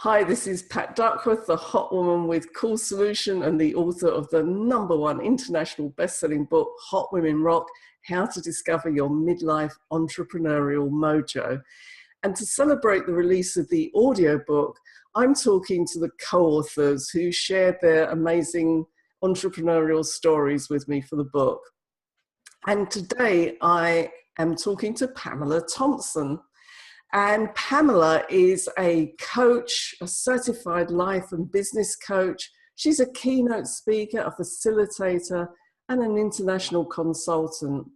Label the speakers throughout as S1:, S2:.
S1: Hi, this is Pat Duckworth, the hot woman with cool solution and the author of the #1 international best-selling book, Hot Women Rock: How to Discover Your Midlife Entrepreneurial Mojo. And to celebrate the release of the audiobook, I'm talking to the co-authors who shared their amazing entrepreneurial stories with me for the book. And today I am talking to Pamela Thompson. And Pamela is a coach, a certified life and business coach. She's a keynote speaker, a facilitator, and an international consultant.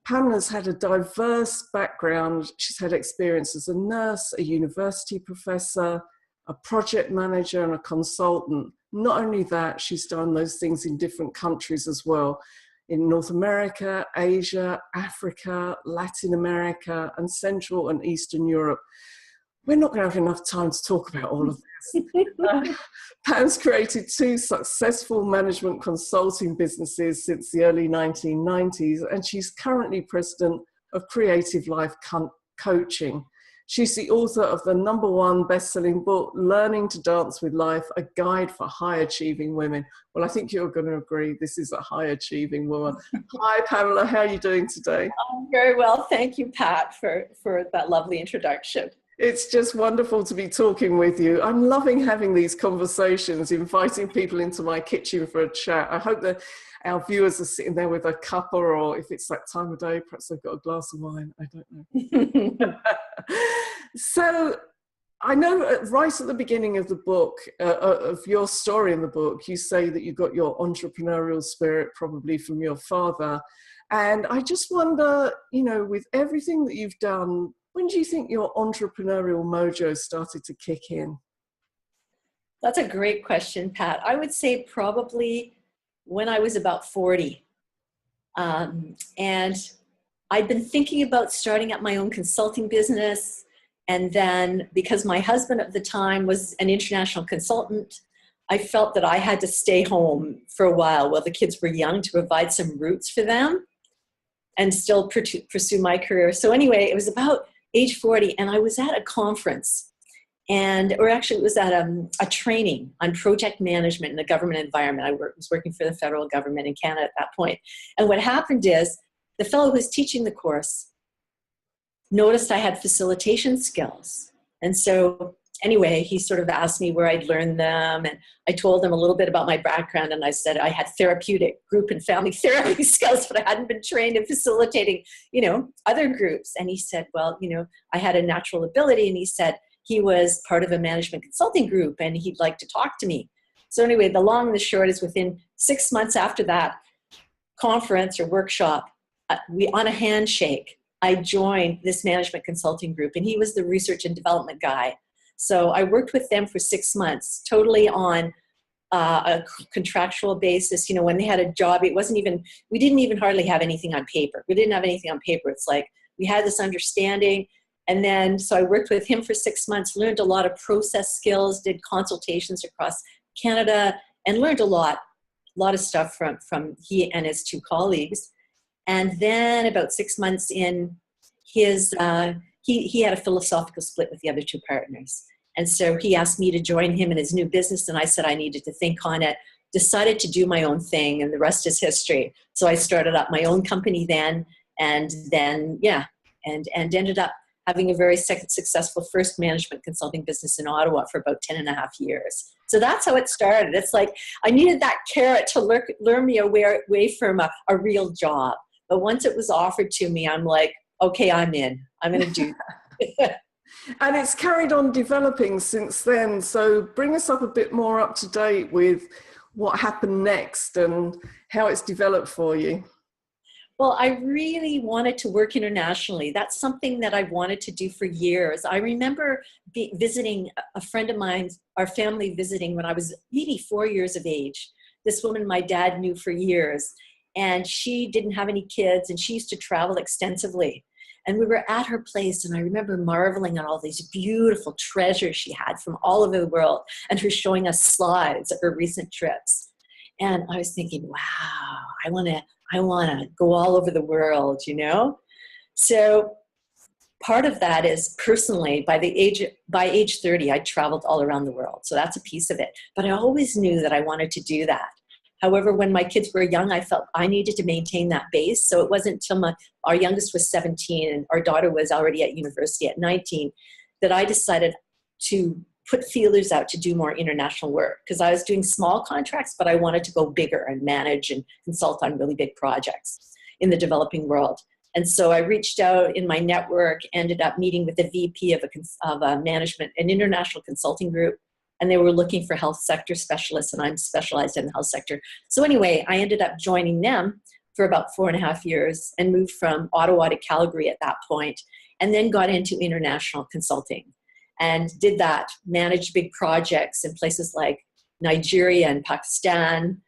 S1: Pamela's had a diverse background. She's had experience as a nurse, a university professor, a project manager, and a consultant. Not only that, she's done those things in different countries as well, in North America, Asia, Africa, Latin America, and Central and Eastern Europe. We're not going to have enough time to talk about all of this. Pam's created 2 successful management consulting businesses since the early 1990s, and she's currently president of Creative Life Coaching. She's the author of the #1 best-selling book, Learning to Dance with Life, a guide for high-achieving women. Well, I think you're going to agree this is a high-achieving woman. Hi, Pamela. How are you doing today?
S2: I'm very well. Thank you, Pat, for that lovely introduction.
S1: It's just wonderful to be talking with you. I'm loving having these conversations, inviting people into my kitchen for a chat. I hope that our viewers are sitting there with a cuppa, or if it's that time of day, perhaps they've got a glass of wine. I don't know. So I know right at the beginning of the book, of your story in the book, you say that you got your entrepreneurial spirit probably from your father. And I just wonder, you know, with everything that you've done, when do you think your entrepreneurial mojo started to kick in?
S2: That's a great question, Pat. I would say probably when I was about 40. And I'd been thinking about starting up my own consulting business. And then because my husband at the time was an international consultant, I felt that I had to stay home for a while the kids were young to provide some roots for them and still pursue my career. So anyway, it was about age 40, and I was at a conference, or actually it was at a training on project management in the government environment. I was working for the federal government in Canada at that point. And what happened is the fellow who was teaching the course noticed I had facilitation skills. And so anyway, he sort of asked me where I'd learned them. And I told him a little bit about my background. And I said I had therapeutic group and family therapy skills, but I hadn't been trained in facilitating, other groups. And he said, well, I had a natural ability. And he said he was part of a management consulting group and he'd like to talk to me. So anyway, the long and the short is within 6 months after that conference or workshop, on a handshake, I joined this management consulting group, and he was the research and development guy. So I worked with them for 6 months, totally on a contractual basis. When they had a job, we didn't even hardly have anything on paper. We didn't have anything on paper. It's like we had this understanding. And then, so I worked with him for 6 months, learned a lot of process skills, did consultations across Canada, and learned a lot of stuff from he and his 2 colleagues. And then about 6 months in, he had a philosophical split with the other 2 partners. And so he asked me to join him in his new business, and I said I needed to think on it, decided to do my own thing, and the rest is history. So I started up my own company then, and ended up having a very successful first management consulting business in Ottawa for about 10 and a half years. So that's how it started. It's like I needed that carrot to lure me away from a real job. But once it was offered to me, I'm like, okay, I'm in. I'm going to do that.
S1: And it's carried on developing since then. So bring us up a bit more up to date with what happened next and how it's developed for you.
S2: Well, I really wanted to work internationally. That's something that I wanted to do for years. I remember visiting a friend of mine, our family visiting when I was maybe 4 years of age. This woman my dad knew for years. And she didn't have any kids, and she used to travel extensively. And we were at her place, and I remember marveling at all these beautiful treasures she had from all over the world, and her showing us slides of her recent trips. And I was thinking, wow, I want to go all over the world, So part of that is personally, by age 30, I traveled all around the world. So that's a piece of it. But I always knew that I wanted to do that. However, when my kids were young, I felt I needed to maintain that base. So it wasn't until our youngest was 17 and our daughter was already at university at 19 that I decided to put feelers out to do more international work, because I was doing small contracts, but I wanted to go bigger and manage and consult on really big projects in the developing world. And so I reached out in my network, ended up meeting with the VP of a management, an international consulting group, and they were looking for health sector specialists, and I'm specialized in the health sector. So anyway, I ended up joining them for about 4.5 years and moved from Ottawa to Calgary at that point, and then got into international consulting and did that, managed big projects in places like Nigeria and Pakistan,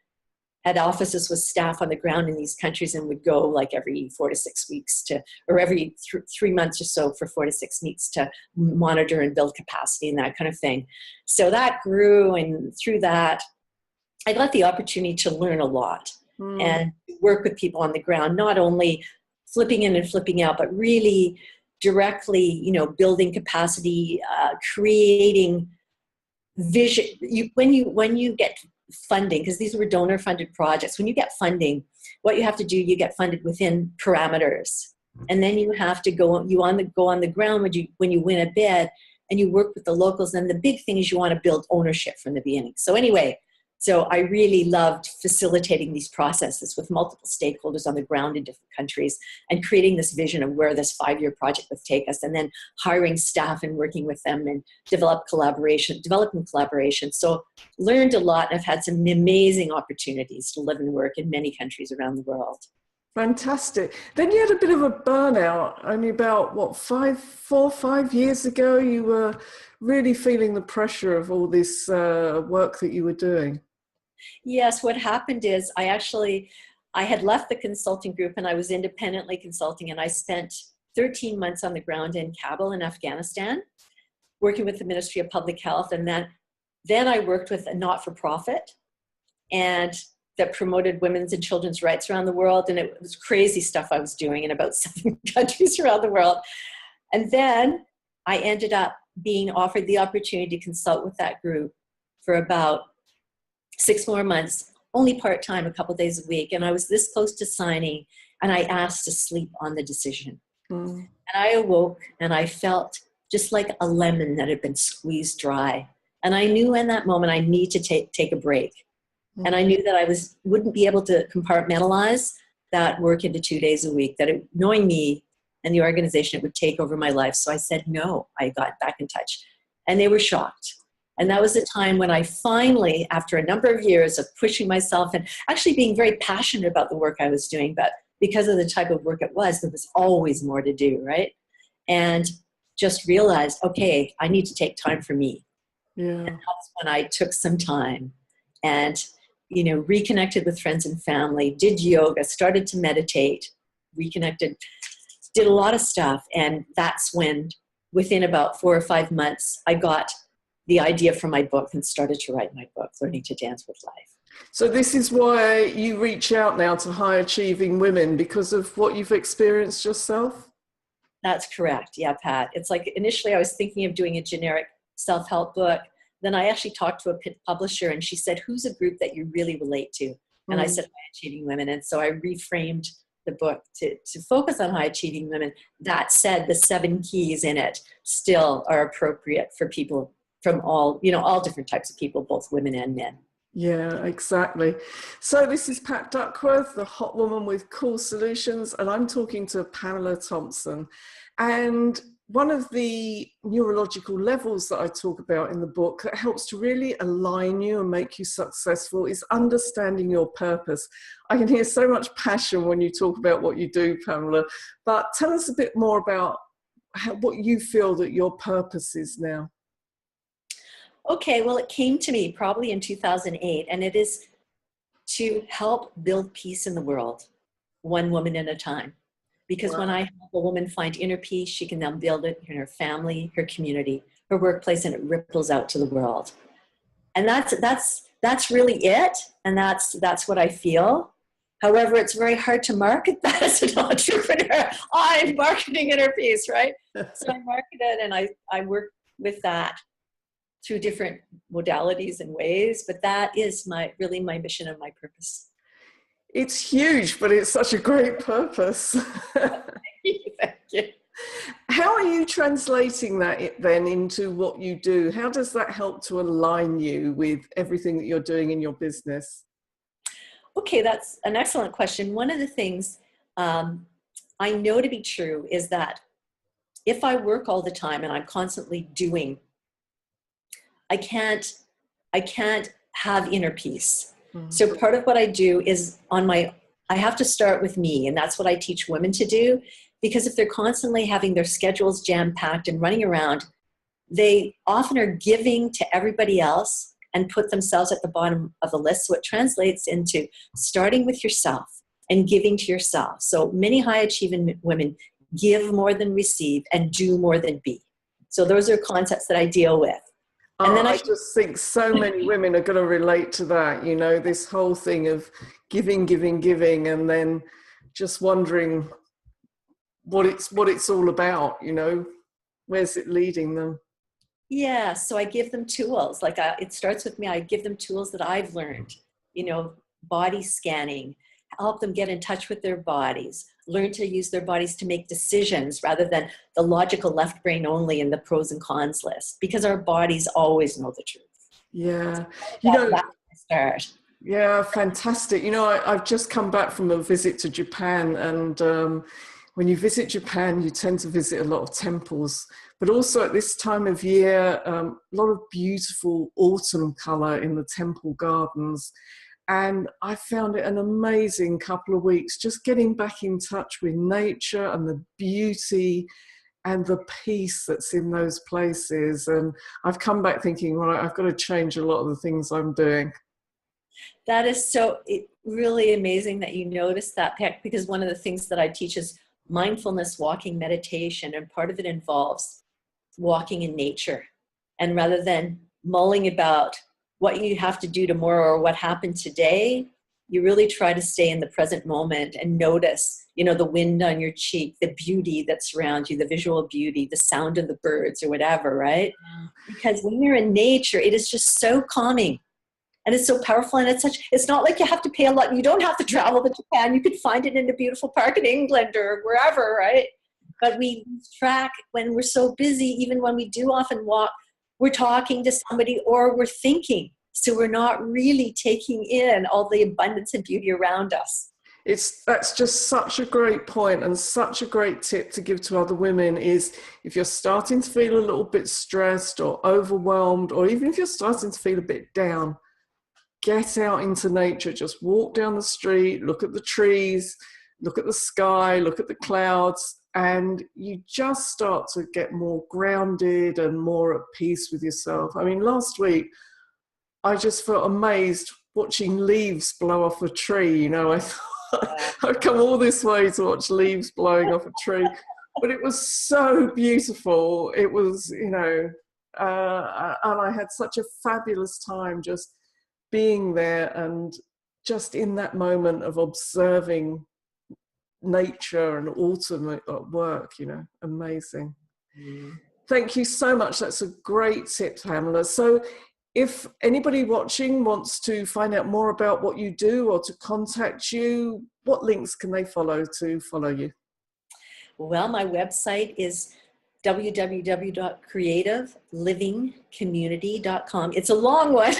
S2: had offices with staff on the ground in these countries, and would go like every 4 to 6 weeks or every 3 months or so for 4 to 6 weeks to monitor and build capacity and that kind of thing. So that grew, and through that, I got the opportunity to learn a lot and work with people on the ground, not only flipping in and flipping out, but really directly, building capacity, creating vision. When you get funding, because these were donor funded projects, when you get funding, what you have to do, you get funded within parameters, and then you have to go on the ground when you win a bid, and you work with the locals. And the big thing is you want to build ownership from the beginning. So anyway, so I really loved facilitating these processes with multiple stakeholders on the ground in different countries, and creating this vision of where this 5-year project would take us, and then hiring staff and working with them and developing collaboration. So learned a lot, and I've had some amazing opportunities to live and work in many countries around the world.
S1: Fantastic. Then you had a bit of a burnout only about, 4 or 5 years ago. You were really feeling the pressure of all this work that you were doing.
S2: Yes, what happened is I had left the consulting group, and I was independently consulting, and I spent 13 months on the ground in Kabul in Afghanistan, working with the Ministry of Public Health. And then I worked with a not-for-profit and that promoted women's and children's rights around the world. And it was crazy stuff I was doing in about 7 countries around the world. And then I ended up being offered the opportunity to consult with that group for about 6 more months, only part-time, a couple days a week. And I was this close to signing, and I asked to sleep on the decision. And I awoke, and I felt just like a lemon that had been squeezed dry. And I knew in that moment I need to take a break. And I knew that I wouldn't be able to compartmentalize that work into 2 days a week, that knowing me and the organization, it would take over my life. So I said no. I got back in touch, and they were shocked. And that was the time when I finally, after a number of years of pushing myself and actually being very passionate about the work I was doing, but because of the type of work it was, there was always more to do, right? And just realized, okay, I need to take time for me.
S1: Yeah.
S2: And that's when I took some time and, reconnected with friends and family, did yoga, started to meditate, reconnected, did a lot of stuff. And that's when, within about 4 or 5 months, I got the idea for my book and started to write my book, Learning to Dance with Life.
S1: So this is why you reach out now to high achieving women, because of what you've experienced yourself?
S2: That's correct. Yeah, Pat. It's like initially I was thinking of doing a generic self-help book. Then I actually talked to a publisher, and she said, who's a group that you really relate to? And I said, high achieving women. And so I reframed the book to focus on high achieving women. That said, the 7 keys in it still are appropriate for people from all different types of people, both women and men.
S1: Yeah, exactly. So this is Pat Duckworth, the hot woman with cool solutions, and I'm talking to Pamela Thompson. And one of the neurological levels that I talk about in the book that helps to really align you and make you successful is understanding your purpose. I can hear so much passion when you talk about what you do, Pamela, but tell us a bit more about what you feel that your purpose is now.
S2: Okay, well, it came to me probably in 2008, and it is to help build peace in the world, one woman at a time. Because when I help a woman find inner peace, she can then build it in her family, her community, her workplace, and it ripples out to the world. And that's really it, and that's what I feel. However, it's very hard to market that as an entrepreneur. I'm marketing inner peace, right? So I market it, and I work with that through different modalities and ways, but that is really my mission and my purpose.
S1: It's huge, but it's such a great purpose.
S2: Thank you.
S1: How are you translating that then into what you do? How does that help to align you with everything that you're doing in your business?
S2: Okay, that's an excellent question. One of the things I know to be true is that if I work all the time and I'm constantly doing, I can't have inner peace. Mm-hmm. So part of what I do is I have to start with me, and that's what I teach women to do, because if they're constantly having their schedules jam-packed and running around, they often are giving to everybody else and put themselves at the bottom of the list. So it translates into starting with yourself and giving to yourself. So many high achieving women give more than receive and do more than be. So those are concepts that I deal with. And then I
S1: just think so many women are going to relate to that, you know, this whole thing of giving, and then just wondering what it's all about, you know, where's it leading them?
S2: Yeah, so I give them tools. Like it starts with me. I give them tools that I've learned, you know, body scanning, help them get in touch with their bodies, learn to use their bodies to make decisions rather than the logical left brain only in the pros and cons list, because our bodies always know the truth.
S1: Yeah.
S2: That's the start.
S1: Yeah, fantastic. You know, I've just come back from a visit to Japan, and when you visit Japan, you tend to visit a lot of temples, but also at this time of year, a lot of beautiful autumn color in the temple gardens. And I found it an amazing couple of weeks, just getting back in touch with nature and the beauty and the peace that's in those places. And I've come back thinking, right, I've got to change a lot of the things I'm doing.
S2: That is so really amazing that you noticed that, because one of the things that I teach is mindfulness walking meditation, and part of it involves walking in nature. And rather than mulling about what you have to do tomorrow or what happened today, you really try to stay in the present moment and notice, you know, the wind on your cheek, the beauty that surrounds you, the visual beauty, the sound of the birds or whatever, right? Because when you're in nature, it is just so calming. And it's so powerful, and it's not like you have to pay a lot. You don't have to travel to Japan. You could find it in a beautiful park in England or wherever, right? But we lose track when we're so busy. Even when we do often walk, we're talking to somebody or we're thinking. So we're not really taking in all the abundance and beauty around us.
S1: That's just such a great point, and such a great tip to give to other women is, if you're starting to feel a little bit stressed or overwhelmed, or even if you're starting to feel a bit down, get out into nature. Just walk down the street, look at the trees, look at the sky, look at the clouds, and you just start to get more grounded and more at peace with yourself. I mean, last week, I just felt amazed watching leaves blow off a tree. You know, I thought, I've come all this way to watch leaves blowing off a tree, but it was so beautiful. It was, you know, and I had such a fabulous time just being there and just in that moment of observing nature and autumn at work, you know, amazing. Thank you so much. That's a great tip, Pamela. So if anybody watching wants to find out more about what you do or to contact you, what links can they follow to follow you?
S2: Well, my website is www.creativelivingcommunity.com. It's a long one.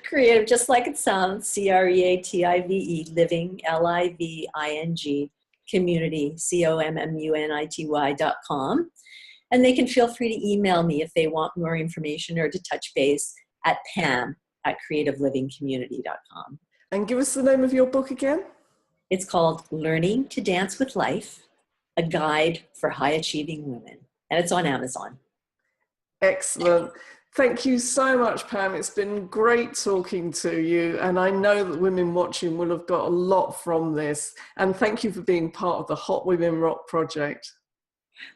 S2: Creative, just like it sounds, CREATIVE, living, LIVING, community, COMMUNITY.com. And they can feel free to email me if they want more information or to touch base at pam@creativelivingcommunity.com.
S1: And give us the name of your book again.
S2: It's called Learning to Dance with Life, a guide for high achieving women. And it's on Amazon.
S1: Excellent. Thank you so much, Pam. It's been great talking to you. And I know that women watching will have got a lot from this. And thank you for being part of the Hot Women Rock project.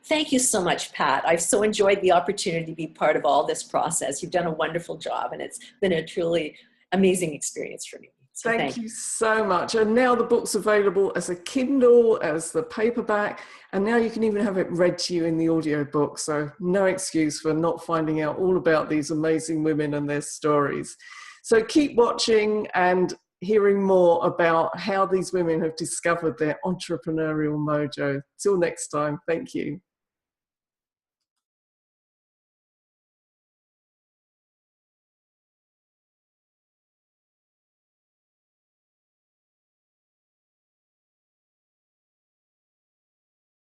S2: Thank you so much, Pat. I've so enjoyed the opportunity to be part of all this process. You've done a wonderful job, and it's been a truly amazing experience for me. So
S1: Thank you so much. And now the book's available as a Kindle, as the paperback, and now you can even have it read to you in the audiobook. So no excuse for not finding out all about these amazing women and their stories. So keep watching and hearing more about how these women have discovered their entrepreneurial mojo. Till next time, thank you.